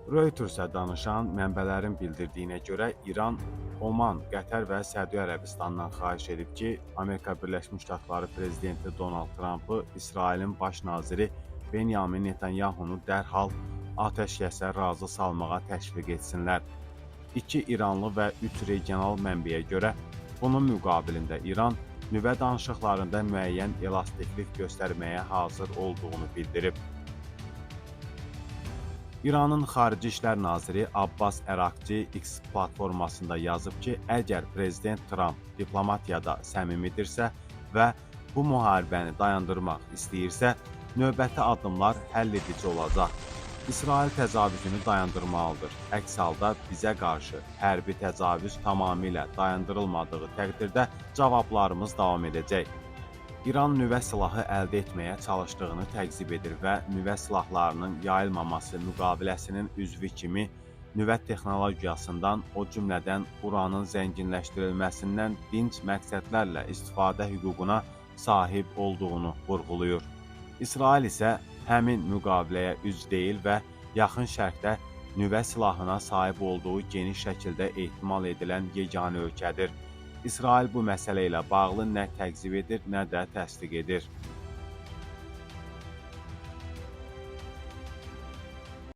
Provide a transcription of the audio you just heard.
Reutersə danışan mənbələrin bildirdiyinə görə İran, Oman, Qətər və Səudiyyə Ərəbistanından xahiş edib ki, Amerika Birləşmiş Ştatları prezidenti Donald Trampı İsrailin baş naziri Benyamin Netanyahunu dərhal atəşkəsə razı salmağa təşviq etsinlər. 2 İranlı və 3 regional mənbəyə görə bunun müqabilində İran nüvə danışıqlarında müəyyən elastiklik göstərməyə hazır olduğunu bildirib. İranın Xarici İşlər Naziri Abbas Əraqçi X platformasında yazıb ki, əgər prezident Tramp diplomatiyada səmimidirsə və bu müharibəni dayandırmaq istəyirsə, növbəti addımlar həlledici olacaq. İsrail təcavüzünü dayandırmalıdır. Əks halda bizə qarşı hərbi təcavüz tamamilə dayandırılmadığı təqdirdə cavablarımız davam edəcək. İran nüvə silahı əldə etməyə çalışdığını təqzib edir və nüvə silahlarının yayılmaması müqaviləsinin üzvü kimi nüvə texnologiyasından, o cümlədən uranın zənginləşdirilməsindən dinc məqsədlərlə istifadə hüququna sahib olduğunu vurğulayır. İsrail isə həmin müqaviləyə üzv deyil və Yaxın Şərqdə nüvə silahına sahib olduğu geniş şəkildə ehtimal edilən yeganə ölkədir. İsrail bu məsələ ilə bağlı nə təqzib edir, nə də təsdiq edir.